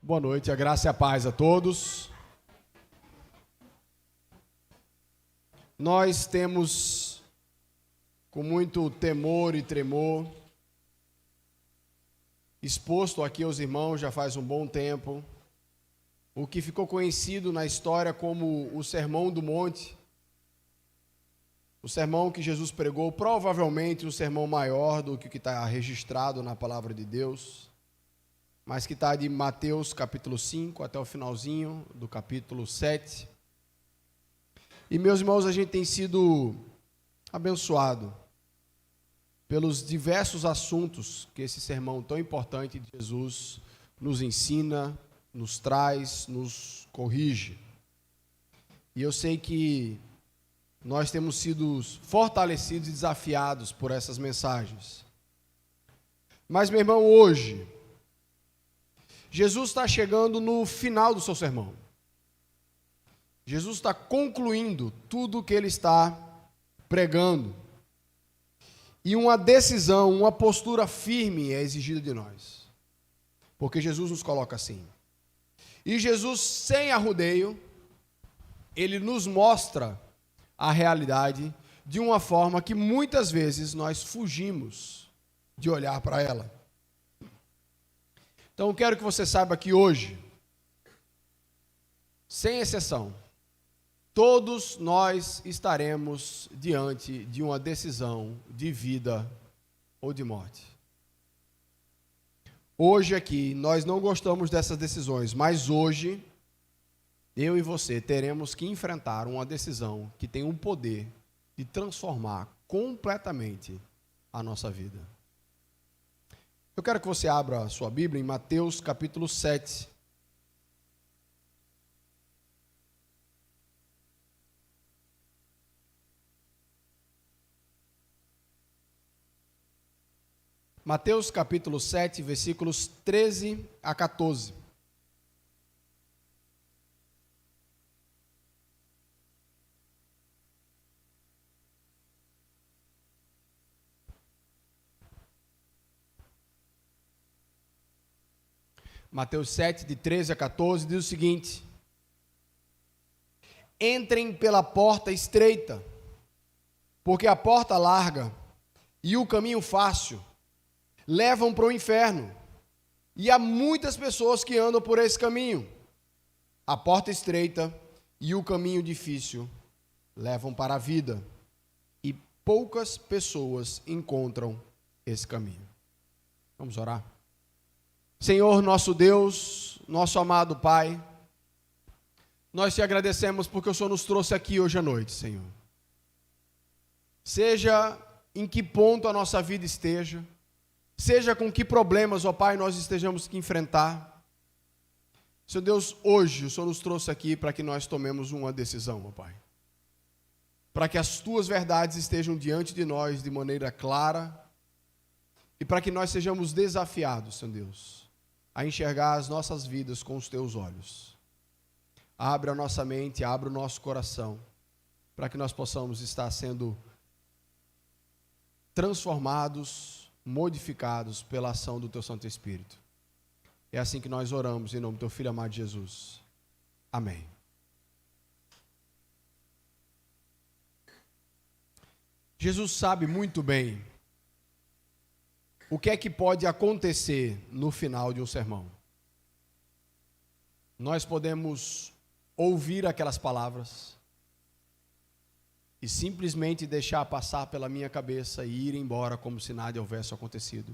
Boa noite, a graça e a paz a todos. Nós temos, com muito temor e tremor, exposto aqui aos irmãos já faz um bom tempo, o que ficou conhecido na história como o Sermão do Monte, o sermão que Jesus pregou, provavelmente um sermão maior do que o que está registrado na palavra de Deus, mas que está de Mateus capítulo 5 até o finalzinho do capítulo 7. E, meus irmãos, a gente tem sido abençoado pelos diversos assuntos que esse sermão tão importante de Jesus nos ensina, nos traz, nos corrige. E eu sei que nós temos sido fortalecidos e desafiados por essas mensagens. Mas, meu irmão, hoje, Jesus está chegando no final do seu sermão. Jesus está concluindo tudo o que ele está pregando. E uma decisão, uma postura firme é exigida de nós. Porque Jesus nos coloca assim. E Jesus, sem arrudeio, ele nos mostra a realidade de uma forma que muitas vezes nós fugimos de olhar para ela. Então eu quero que você saiba que hoje, sem exceção, todos nós estaremos diante de uma decisão de vida ou de morte. Hoje aqui, nós não gostamos dessas decisões, mas hoje, eu e você teremos que enfrentar uma decisão que tem um poder de transformar completamente a nossa vida. Eu quero que você abra a sua Bíblia em Mateus capítulo 7. Mateus capítulo 7, versículos 13 a 14. Mateus 7, de 13 a 14, diz o seguinte: entrem pela porta estreita, porque a porta larga e o caminho fácil levam para o inferno, e há muitas pessoas que andam por esse caminho. A porta estreita e o caminho difícil levam para a vida, e poucas pessoas encontram esse caminho. Vamos orar? Senhor, nosso Deus, nosso amado Pai, nós te agradecemos porque o Senhor nos trouxe aqui hoje à noite, Senhor. Seja em que ponto a nossa vida esteja, seja com que problemas, ó Pai, nós estejamos que enfrentar, Senhor Deus, hoje o Senhor nos trouxe aqui para que nós tomemos uma decisão, ó Pai. Para que as Tuas verdades estejam diante de nós de maneira clara e para que nós sejamos desafiados, Senhor Deus, a enxergar as nossas vidas com os Teus olhos. Abre a nossa mente, abre o nosso coração, para que nós possamos estar sendo transformados, modificados pela ação do Teu Santo Espírito. É assim que nós oramos, em nome do Teu Filho amado Jesus. Amém. Jesus sabe muito bem o que é que pode acontecer no final de um sermão. Nós podemos ouvir aquelas palavras e simplesmente deixar passar pela minha cabeça e ir embora como se nada houvesse acontecido.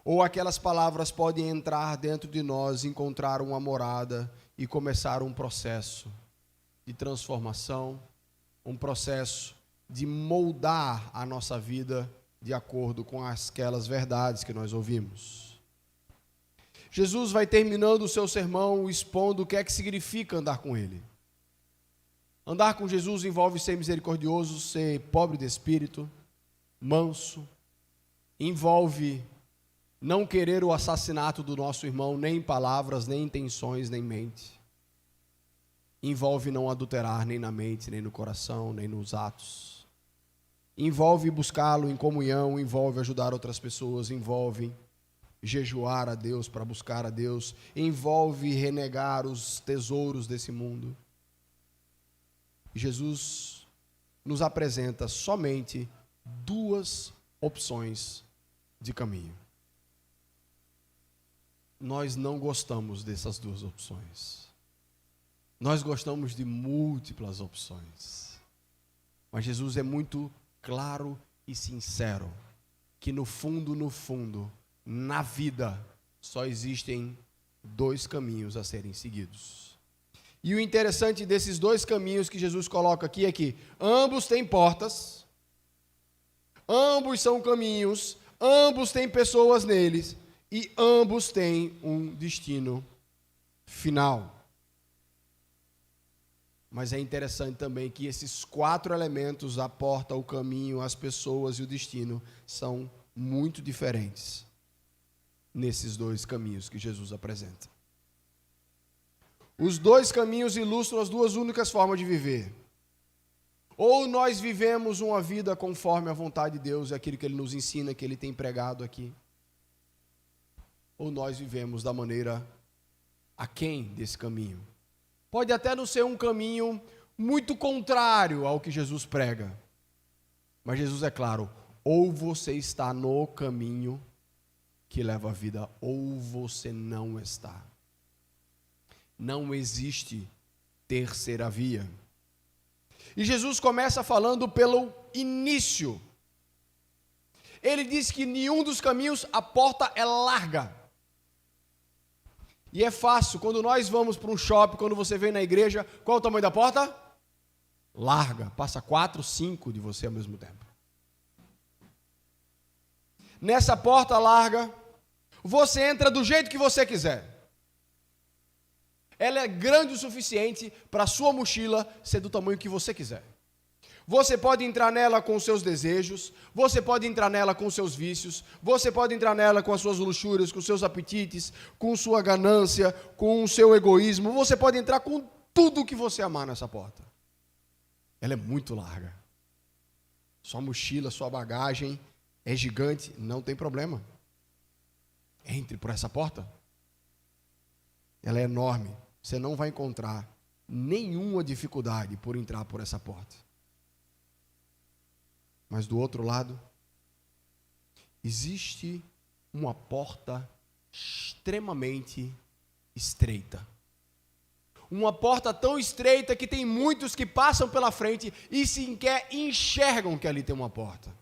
Ou aquelas palavras podem entrar dentro de nós, encontrar uma morada e começar um processo de transformação, um processo de moldar a nossa vida de acordo com aquelas verdades que nós ouvimos. Jesus vai terminando o seu sermão expondo o que é que significa andar com Ele. Andar com Jesus envolve ser misericordioso, ser pobre de espírito, manso, envolve não querer o assassinato do nosso irmão, nem em palavras, nem em intenções, nem em mente. Envolve não adulterar nem na mente, nem no coração, nem nos atos. Envolve buscá-lo em comunhão, envolve ajudar outras pessoas, envolve jejuar a Deus, para buscar a Deus, envolve renegar os tesouros desse mundo. Jesus nos apresenta somente duas opções de caminho. Nós não gostamos dessas duas opções. Nós gostamos de múltiplas opções. Mas Jesus é muito claro e sincero que no fundo, na vida, só existem dois caminhos a serem seguidos. E o interessante desses dois caminhos que Jesus coloca aqui é que ambos têm portas, ambos são caminhos, ambos têm pessoas neles e ambos têm um destino final. Mas é interessante também que esses 4 elementos, a porta, o caminho, as pessoas e o destino, são muito diferentes nesses dois caminhos que Jesus apresenta. Os dois caminhos ilustram as duas únicas formas de viver. Ou nós vivemos uma vida conforme a vontade de Deus, é aquilo que Ele nos ensina, que Ele tem pregado aqui. Ou nós vivemos da maneira aquém desse caminho. Pode até não ser um caminho muito contrário ao que Jesus prega. Mas Jesus é claro, ou você está no caminho que leva à vida, ou você não está. Não existe terceira via. E Jesus começa falando pelo início. Ele diz que em nenhum dos caminhos a porta é larga. E é fácil, quando nós vamos para um shopping, quando você vem na igreja, qual é o tamanho da porta? Larga, passa 4, 5 de você ao mesmo tempo. Nessa porta larga, você entra do jeito que você quiser. Ela é grande o suficiente para a sua mochila ser do tamanho que você quiser. Você pode entrar nela com os seus desejos, você pode entrar nela com os seus vícios, você pode entrar nela com as suas luxúrias, com os seus apetites, com sua ganância, com o seu egoísmo, você pode entrar com tudo que você amar nessa porta. Ela é muito larga. Sua mochila, sua bagagem é gigante, não tem problema. Entre por essa porta. Ela é enorme, você não vai encontrar nenhuma dificuldade por entrar por essa porta. Mas do outro lado, existe uma porta extremamente estreita. Uma porta tão estreita que tem muitos que passam pela frente e sequer enxergam que ali tem uma porta.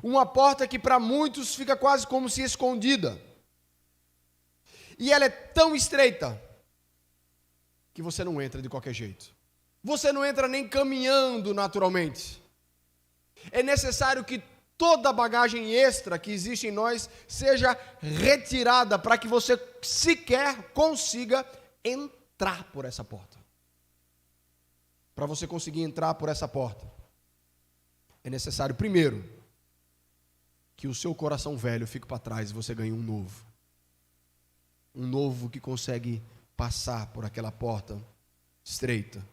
Uma porta que para muitos fica quase como se escondida. E ela é tão estreita que você não entra de qualquer jeito. Você não entra nem caminhando naturalmente. É necessário que toda a bagagem extra que existe em nós seja retirada para que você sequer consiga entrar por essa porta. Para você conseguir entrar por essa porta, é necessário, primeiro, que o seu coração velho fique para trás e você ganhe um novo. Um novo que consegue passar por aquela porta estreita.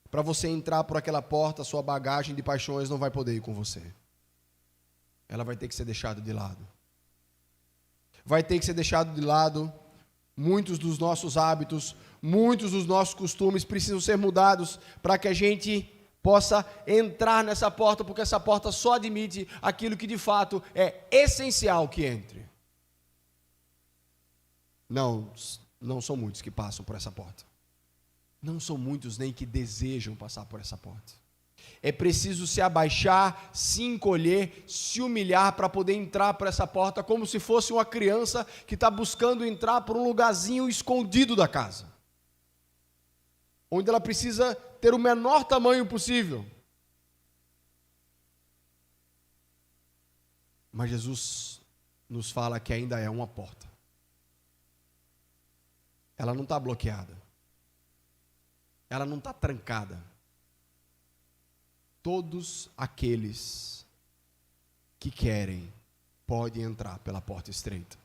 Para você entrar por aquela porta, sua bagagem de paixões não vai poder ir com você. Ela vai ter que ser deixada de lado. Vai ter que ser deixado de lado. Muitos dos nossos hábitos, muitos dos nossos costumes precisam ser mudados para que a gente possa entrar nessa porta, porque essa porta só admite aquilo que de fato é essencial que entre. Não são muitos que passam por essa porta. Não são muitos nem que desejam passar por essa porta. É preciso se abaixar, se encolher, se humilhar para poder entrar por essa porta, como se fosse uma criança que está buscando entrar por um lugarzinho escondido da casa, onde ela precisa ter o menor tamanho possível. Mas Jesus nos fala que ainda é uma porta. Ela não está bloqueada. Ela não está trancada. Todos aqueles que querem podem entrar pela porta estreita.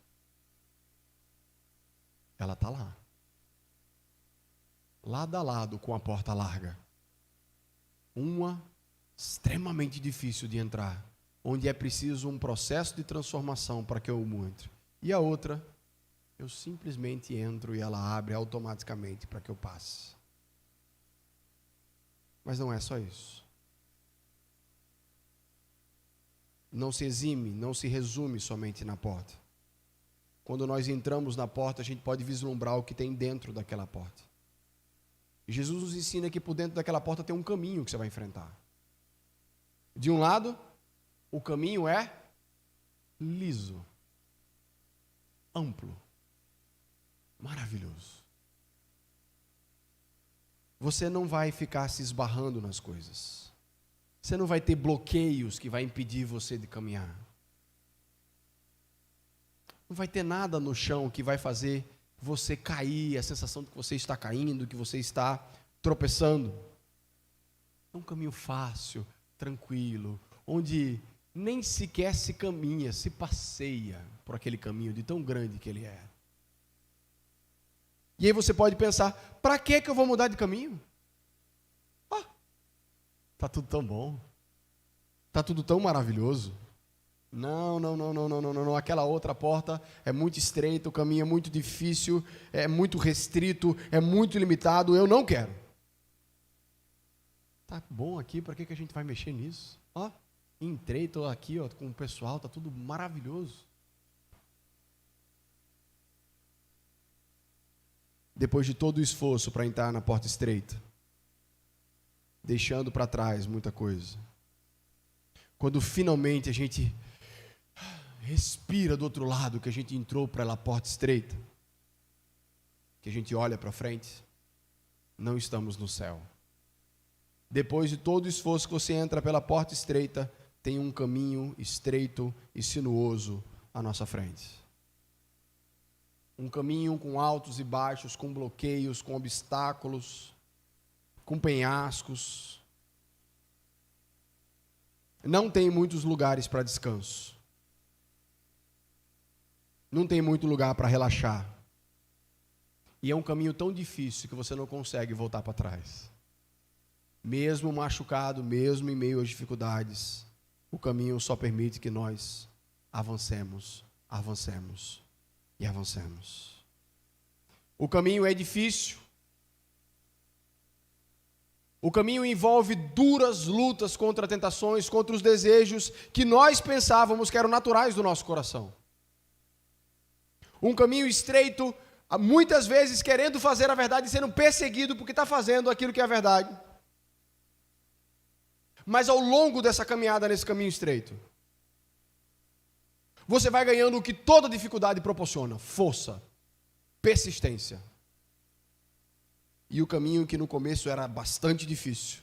Ela está lá. Lado a lado com a porta larga. Uma extremamente difícil de entrar, onde é preciso um processo de transformação para que eu entre. E a outra, eu simplesmente entro e ela abre automaticamente para que eu passe. Mas não é só isso. Não se exime, não se resume somente na porta. Quando nós entramos na porta, a gente pode vislumbrar o que tem dentro daquela porta. E Jesus nos ensina que por dentro daquela porta tem um caminho que você vai enfrentar. De um lado, o caminho é liso, amplo, maravilhoso. Você não vai ficar se esbarrando nas coisas. Você não vai ter bloqueios que vai impedir você de caminhar. Não vai ter nada no chão que vai fazer você cair, a sensação de que você está caindo, que você está tropeçando. É um caminho fácil, tranquilo, onde nem sequer se caminha, se passeia por aquele caminho de tão grande que ele é. E aí você pode pensar, para que eu vou mudar de caminho? Está tudo tão bom, está tudo tão maravilhoso. Não, aquela outra porta é muito estreita, o caminho é muito difícil, é muito restrito, é muito limitado, eu não quero. Tá bom aqui, para que a gente vai mexer nisso? Entrei, estou aqui com o pessoal, está tudo maravilhoso. Depois de todo o esforço para entrar na porta estreita, deixando para trás muita coisa, quando finalmente a gente respira do outro lado, que a gente entrou pela porta estreita, que a gente olha para frente, não estamos no céu. Depois de todo o esforço que você entra pela porta estreita, tem um caminho estreito e sinuoso à nossa frente. Um caminho com altos e baixos, com bloqueios, com obstáculos, com penhascos. Não tem muitos lugares para descanso. Não tem muito lugar para relaxar. E é um caminho tão difícil que você não consegue voltar para trás. Mesmo machucado, mesmo em meio às dificuldades, o caminho só permite que nós avancemos e avancemos. O caminho é difícil. O caminho envolve duras lutas contra tentações, contra os desejos que nós pensávamos que eram naturais do nosso coração. Um caminho estreito, muitas vezes querendo fazer a verdade e sendo perseguido porque está fazendo aquilo que é a verdade. Mas ao longo dessa caminhada, nesse caminho estreito, você vai ganhando o que toda dificuldade proporciona: força, persistência. E o caminho que no começo era bastante difícil,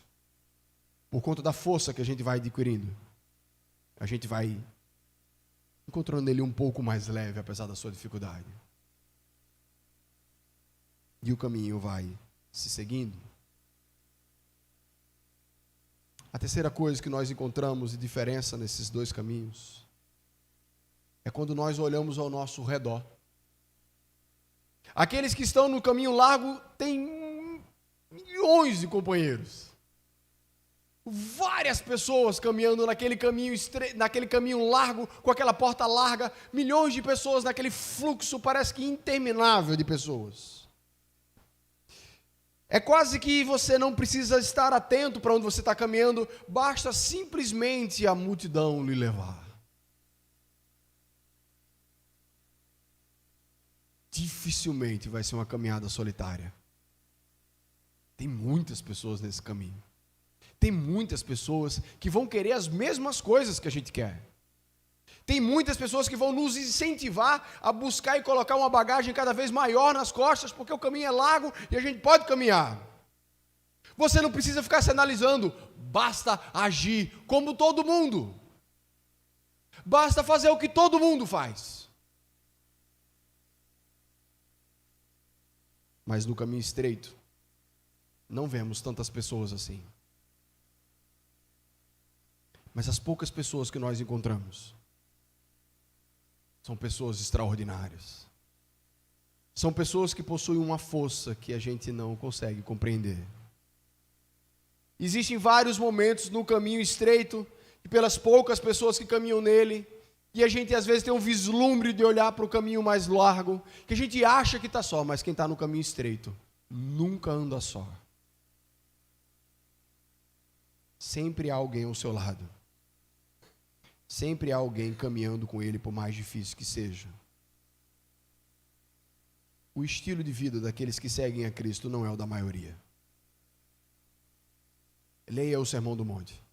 por conta da força que a gente vai adquirindo, a gente vai encontrando ele um pouco mais leve, apesar da sua dificuldade. E o caminho vai se seguindo. A terceira coisa que nós encontramos de diferença nesses dois caminhos é quando nós olhamos ao nosso redor. Aqueles que estão no caminho largo têm milhões de companheiros. Várias pessoas caminhando naquele caminho largo, com aquela porta larga, milhões de pessoas naquele fluxo, parece que interminável de pessoas. É quase que você não precisa estar atento para onde você está caminhando, basta simplesmente a multidão lhe levar. Dificilmente vai ser uma caminhada solitária. Tem muitas pessoas nesse caminho. Tem muitas pessoas que vão querer as mesmas coisas que a gente quer. Tem muitas pessoas que vão nos incentivar a buscar e colocar uma bagagem cada vez maior nas costas, porque o caminho é largo e a gente pode caminhar. Você não precisa ficar se analisando, basta agir como todo mundo. Basta fazer o que todo mundo faz. Mas no caminho estreito, não vemos tantas pessoas assim. Mas as poucas pessoas que nós encontramos são pessoas extraordinárias. São pessoas que possuem uma força que a gente não consegue compreender. Existem vários momentos no caminho estreito e pelas poucas pessoas que caminham nele, e a gente às vezes tem um vislumbre de olhar para o caminho mais largo, que a gente acha que está só, mas quem está no caminho estreito nunca anda só. Sempre há alguém ao seu lado. Sempre há alguém caminhando com ele, por mais difícil que seja. O estilo de vida daqueles que seguem a Cristo não é o da maioria. Leia o Sermão do Monte.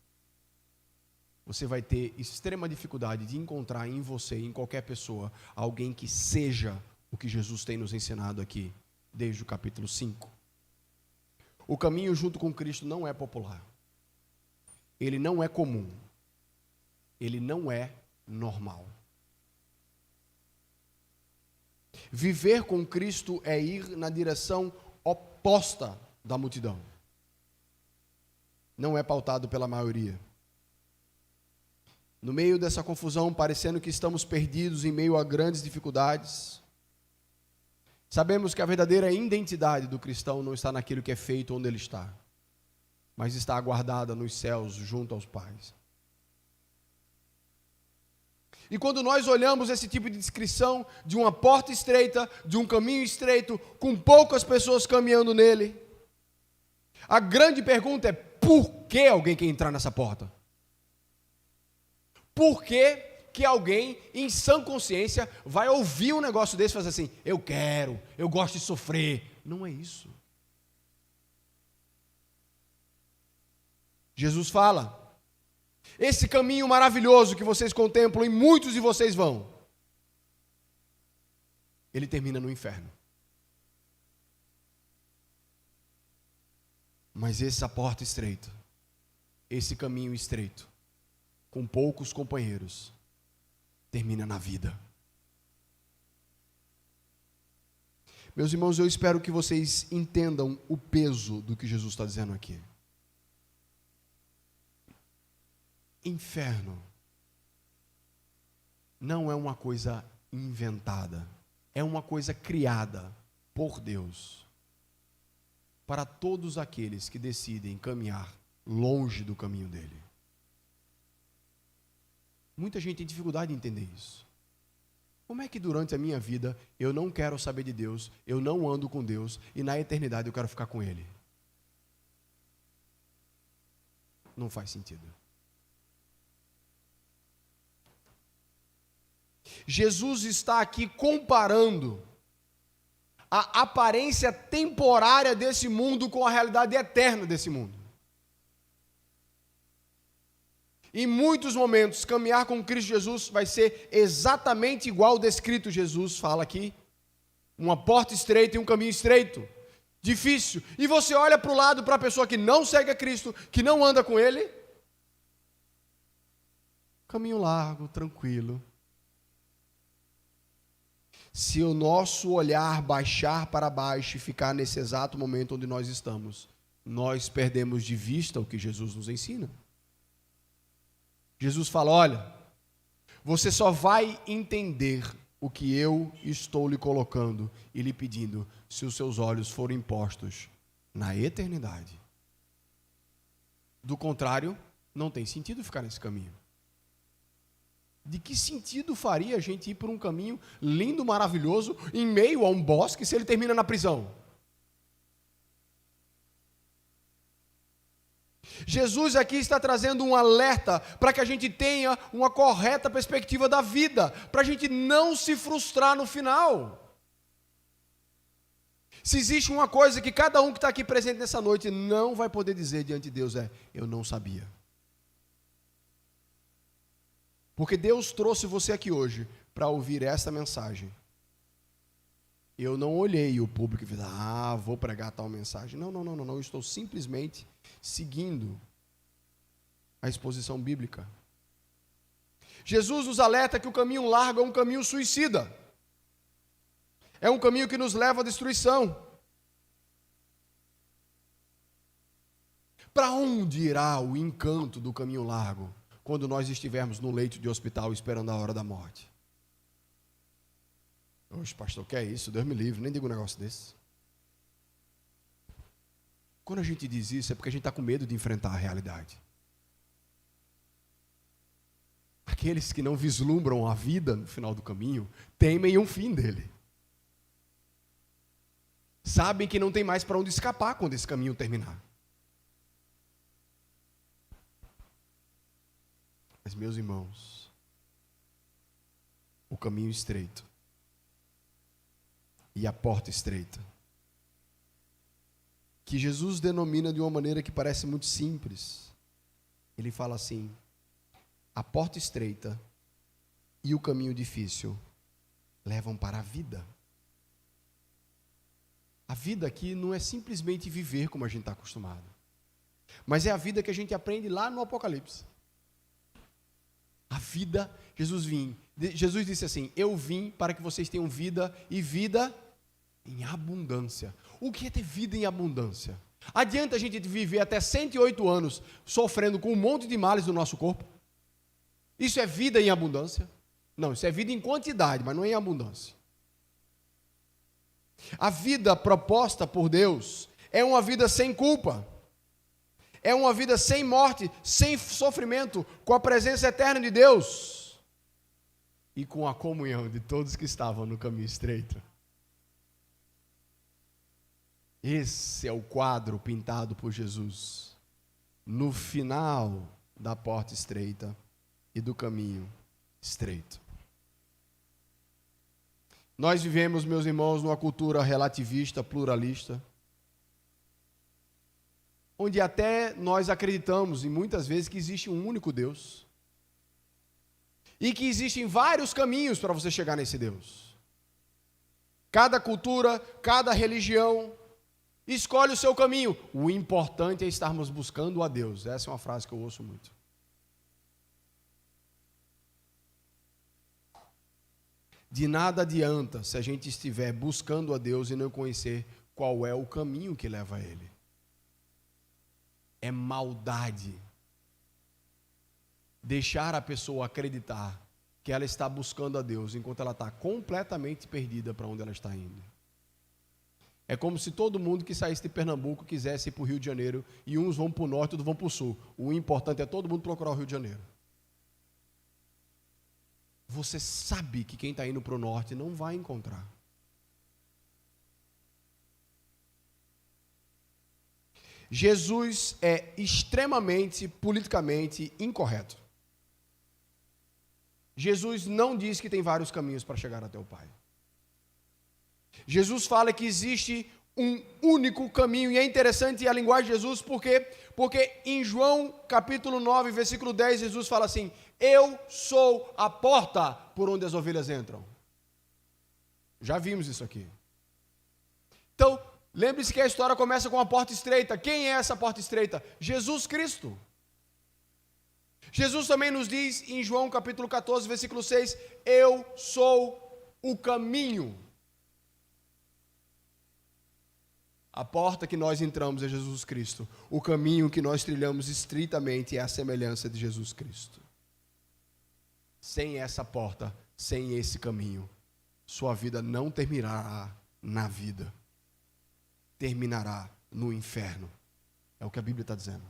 Você vai ter extrema dificuldade de encontrar em você, em qualquer pessoa, alguém que seja o que Jesus tem nos ensinado aqui, desde o capítulo 5. O caminho junto com Cristo não é popular. Ele não é comum. Ele não é normal. Viver com Cristo é ir na direção oposta da multidão. Não é pautado pela maioria. No meio dessa confusão, parecendo que estamos perdidos em meio a grandes dificuldades, sabemos que a verdadeira identidade do cristão não está naquilo que é feito onde ele está, mas está aguardada nos céus junto aos pais. E quando nós olhamos esse tipo de descrição de uma porta estreita, de um caminho estreito, com poucas pessoas caminhando nele, a grande pergunta é: por que alguém quer entrar nessa porta? Por que alguém, em sã consciência, vai ouvir um negócio desse e fazer assim: eu quero, eu gosto de sofrer? Não é isso. Jesus fala: esse caminho maravilhoso que vocês contemplam e muitos de vocês vão, ele termina no inferno. Mas essa porta estreita, esse caminho estreito, com poucos companheiros, termina na vida. Meus irmãos, eu espero que vocês entendam o peso do que Jesus está dizendo aqui. Inferno não é uma coisa inventada, é uma coisa criada por Deus para todos aqueles que decidem caminhar longe do caminho dele. Muita gente tem dificuldade em entender isso. Como é que durante a minha vida eu não quero saber de Deus, eu não ando com Deus e na eternidade eu quero ficar com Ele? Não faz sentido. Jesus está aqui comparando a aparência temporária desse mundo com a realidade eterna desse mundo. Em muitos momentos, caminhar com Cristo Jesus vai ser exatamente igual descrito. Jesus fala aqui: uma porta estreita e um caminho estreito, difícil. E você olha para o lado, para a pessoa que não segue a Cristo, que não anda com Ele, caminho largo, tranquilo. Se o nosso olhar baixar para baixo e ficar nesse exato momento onde nós estamos, nós perdemos de vista o que Jesus nos ensina. Jesus fala: olha, você só vai entender o que eu estou lhe colocando e lhe pedindo se os seus olhos forem postos na eternidade. Do contrário, não tem sentido ficar nesse caminho. De que sentido faria a gente ir por um caminho lindo, maravilhoso, em meio a um bosque, se ele termina na prisão? Jesus aqui está trazendo um alerta para que a gente tenha uma correta perspectiva da vida, para a gente não se frustrar no final. Se existe uma coisa que cada um que está aqui presente nessa noite não vai poder dizer diante de Deus é: eu não sabia. Porque Deus trouxe você aqui hoje para ouvir esta mensagem. Eu não olhei o público e fiz: vou pregar tal mensagem. Não. Eu estou simplesmente seguindo a exposição bíblica. Jesus nos alerta que o caminho largo é um caminho suicida. É um caminho que nos leva à destruição. Para onde irá o encanto do caminho largo quando nós estivermos no leito de hospital esperando a hora da morte? Oxe, pastor, que é isso? Deus me livre, nem digo um negócio desse. Quando a gente diz isso é porque a gente está com medo de enfrentar a realidade. Aqueles que não vislumbram a vida no final do caminho, temem um fim dele. Sabem que não tem mais para onde escapar quando esse caminho terminar. Mas, meus irmãos, o caminho estreito e a porta estreita, que Jesus denomina de uma maneira que parece muito simples. Ele fala assim: a porta estreita e o caminho difícil levam para a vida. A vida aqui não é simplesmente viver como a gente está acostumado, mas é a vida que a gente aprende lá no Apocalipse. A vida, Jesus disse assim: eu vim para que vocês tenham vida e vida em abundância. O que é ter vida em abundância? Adianta a gente viver até 108 anos sofrendo com um monte de males do nosso corpo? Isso é vida em abundância? Não, isso é vida em quantidade, mas não em abundância. A vida proposta por Deus é uma vida sem culpa, é uma vida sem morte, sem sofrimento, com a presença eterna de Deus e com a comunhão de todos que estavam no caminho estreito. Esse é o quadro pintado por Jesus no final da porta estreita e do caminho estreito. Nós vivemos, meus irmãos, numa cultura relativista, pluralista, onde até nós acreditamos, e muitas vezes, que existe um único Deus, e que existem vários caminhos para você chegar nesse Deus. Cada cultura, cada religião escolhe o seu caminho. O importante é estarmos buscando a Deus. Essa é uma frase que eu ouço muito. De nada adianta se a gente estiver buscando a Deus e não conhecer qual é o caminho que leva a Ele. É maldade deixar a pessoa acreditar que ela está buscando a Deus enquanto ela está completamente perdida para onde ela está indo. É como se todo mundo que saísse de Pernambuco quisesse ir para o Rio de Janeiro, e uns vão para o norte e outros vão para o sul. O importante é todo mundo procurar o Rio de Janeiro. Você sabe que quem está indo para o norte não vai encontrar. Jesus é extremamente politicamente incorreto. Jesus não diz que tem vários caminhos para chegar até o Pai. Jesus fala que existe um único caminho, e é interessante a linguagem de Jesus, porque em João capítulo 9, versículo 10, Jesus fala assim: eu sou a porta por onde as ovelhas entram. Já vimos isso aqui. Então, lembre-se que a história começa com a porta estreita. Quem é essa porta estreita? Jesus Cristo. Jesus também nos diz em João capítulo 14, versículo 6, eu sou o caminho. A porta que nós entramos é Jesus Cristo. O caminho que nós trilhamos estritamente é a semelhança de Jesus Cristo. Sem essa porta, sem esse caminho, sua vida não terminará na vida. Terminará no inferno. É o que a Bíblia está dizendo.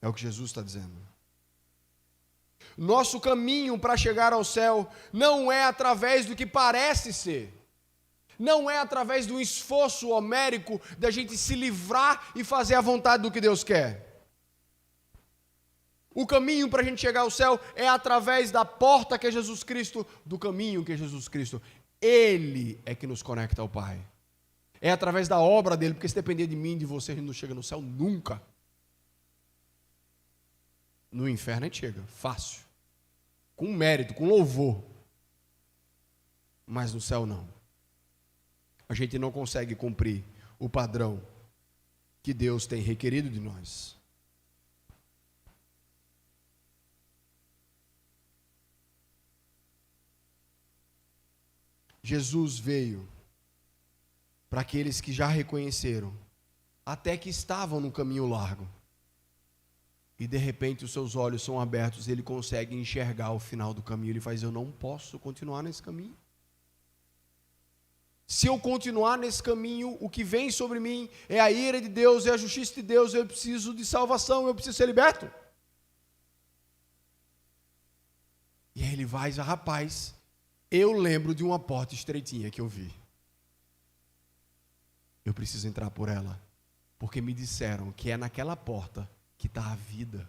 É o que Jesus está dizendo. Nosso caminho para chegar ao céu não é através do que parece ser. Não é através do esforço homérico da gente se livrar e fazer a vontade do que Deus quer. O caminho para a gente chegar ao céu é através da porta que é Jesus Cristo, do caminho que é Jesus Cristo. Ele é que nos conecta ao Pai. É através da obra dele, porque se depender de mim, de você, a gente não chega no céu nunca. No inferno a gente chega, fácil. Com mérito, com louvor. Mas no céu não. A gente não consegue cumprir o padrão que Deus tem requerido de nós. Jesus veio para aqueles que já reconheceram, até que estavam no caminho largo. E de repente os seus olhos são abertos, ele consegue enxergar o final do caminho. Ele faz: eu não posso continuar nesse caminho. Se eu continuar nesse caminho, o que vem sobre mim é a ira de Deus, é a justiça de Deus, eu preciso de salvação, eu preciso ser liberto. vai, rapaz, eu lembro de uma porta estreitinha que eu vi. Eu preciso entrar por ela, porque me disseram que é naquela porta que está a vida.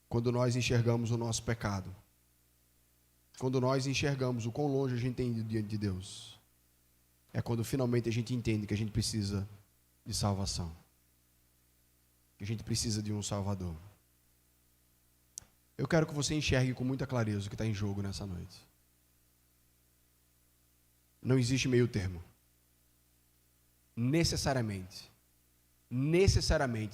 Quando nós enxergamos o nosso pecado, quando nós enxergamos o quão longe a gente tem ido diante de Deus, é quando finalmente a gente entende que a gente precisa de salvação, que a gente precisa de um Salvador. Eu quero que você enxergue com muita clareza o que está em jogo nessa noite. Não existe meio termo. Necessariamente,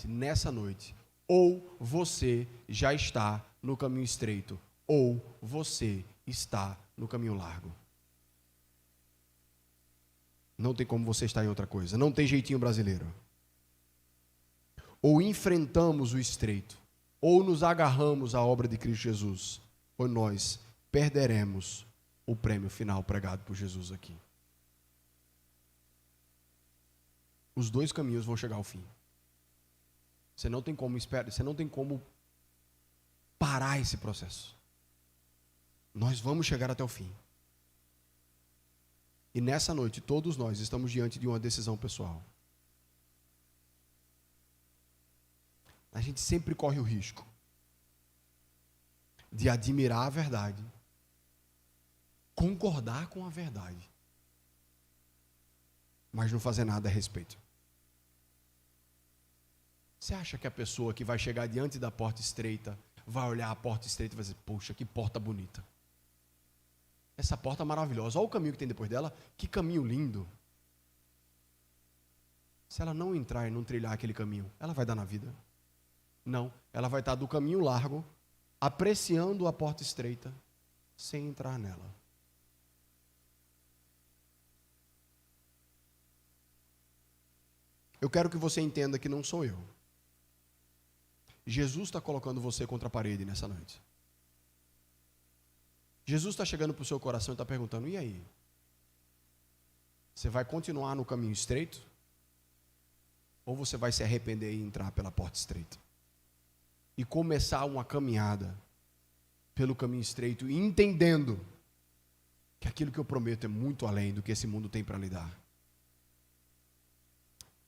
nessa noite, ou você já está no caminho estreito, ou você está no caminho largo. Não tem como você estar em outra coisa. Não tem jeitinho brasileiro. Ou enfrentamos o estreito, ou nos agarramos à obra de Cristo Jesus, ou nós perderemos o prêmio final pregado por Jesus aqui. Os dois caminhos vão chegar ao fim. Você não tem como esperar, você não tem como parar esse processo. Nós vamos chegar até o fim. E nessa noite, todos nós estamos diante de uma decisão pessoal. A gente sempre corre o risco de admirar a verdade, concordar com a verdade, mas não fazer nada a respeito. Você acha que a pessoa que vai chegar diante da porta estreita vai olhar a porta estreita e vai dizer: poxa, que porta bonita. Essa porta maravilhosa. Olha o caminho que tem depois dela. Que caminho lindo. Se ela não entrar e não trilhar aquele caminho, ela vai dar na vida? Não. Ela vai estar do caminho largo, apreciando a porta estreita, sem entrar nela. Eu quero que você entenda que não sou eu. Jesus está colocando você contra a parede nessa noite. Jesus está chegando para o seu coração e está perguntando: e aí? Você vai continuar no caminho estreito? Ou você vai se arrepender e entrar pela porta estreita? E começar uma caminhada pelo caminho estreito, entendendo que aquilo que eu prometo é muito além do que esse mundo tem para lhe dar.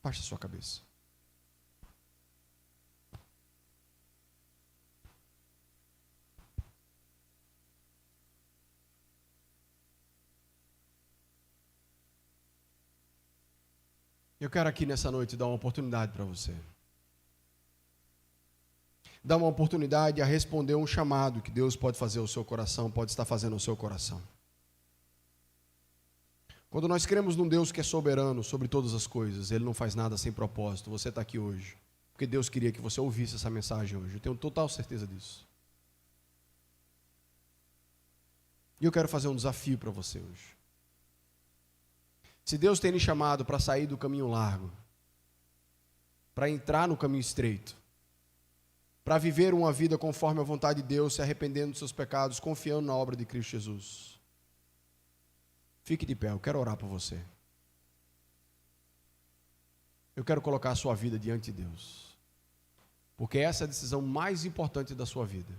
Baixe a sua cabeça. Eu quero aqui nessa noite dar uma oportunidade para você. Dar uma oportunidade a responder um chamado que Deus pode fazer ao seu coração, pode estar fazendo ao seu coração. Quando nós cremos num Deus que é soberano sobre todas as coisas, Ele não faz nada sem propósito. Você está aqui hoje porque Deus queria que você ouvisse essa mensagem hoje. Eu tenho total certeza disso. E eu quero fazer um desafio para você hoje. Se Deus tem lhe chamado para sair do caminho largo, para entrar no caminho estreito, para viver uma vida conforme a vontade de Deus, se arrependendo dos seus pecados, confiando na obra de Cristo Jesus, fique de pé, eu quero orar por você. Eu quero colocar a sua vida diante de Deus, porque essa é a decisão mais importante da sua vida.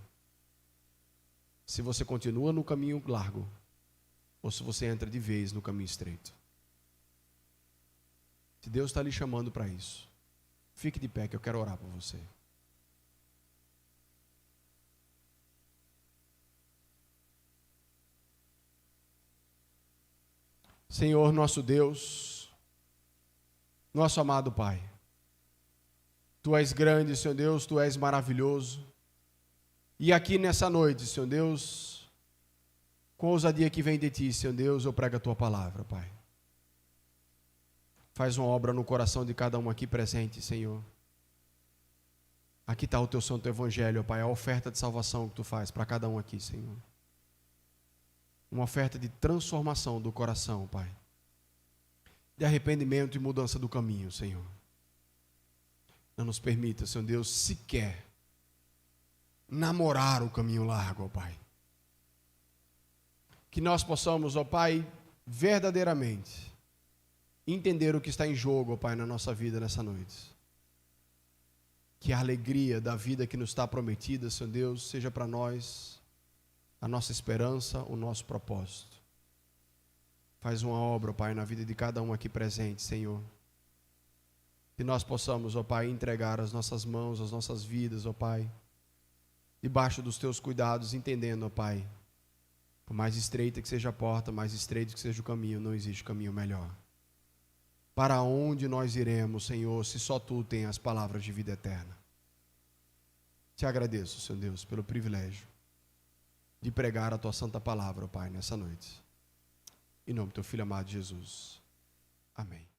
Se você continua no caminho largo, ou se você entra de vez no caminho estreito. Se Deus está lhe chamando para isso, fique de pé que eu quero orar por você. Senhor nosso Deus, nosso amado Pai, Tu és grande, Senhor Deus, Tu és maravilhoso. E aqui nessa noite, Senhor Deus, com a ousadia que vem de Ti, Senhor Deus, eu prego a Tua palavra, Pai. Faz uma obra no coração de cada um aqui presente, Senhor. Aqui está o Teu santo evangelho, Pai, a oferta de salvação que Tu faz para cada um aqui, Senhor. Uma oferta de transformação do coração, Pai. De arrependimento e mudança do caminho, Senhor. Não nos permita, Senhor Deus, sequer namorar o caminho largo, ó Pai. Que nós possamos, ó Pai, verdadeiramente entender o que está em jogo, ó Pai, na nossa vida nessa noite. Que a alegria da vida que nos está prometida, Senhor Deus, seja para nós a nossa esperança, o nosso propósito. Faz uma obra, ó Pai, na vida de cada um aqui presente, Senhor. Que nós possamos, ó Pai, entregar as nossas mãos, as nossas vidas, ó Pai, debaixo dos Teus cuidados, entendendo, ó Pai, por mais estreita que seja a porta, mais estreito que seja o caminho, não existe caminho melhor. Para onde nós iremos, Senhor, se só Tu tens as palavras de vida eterna? Te agradeço, Senhor Deus, pelo privilégio de pregar a Tua santa palavra, ó Pai, nessa noite. Em nome do Teu Filho amado Jesus. Amém.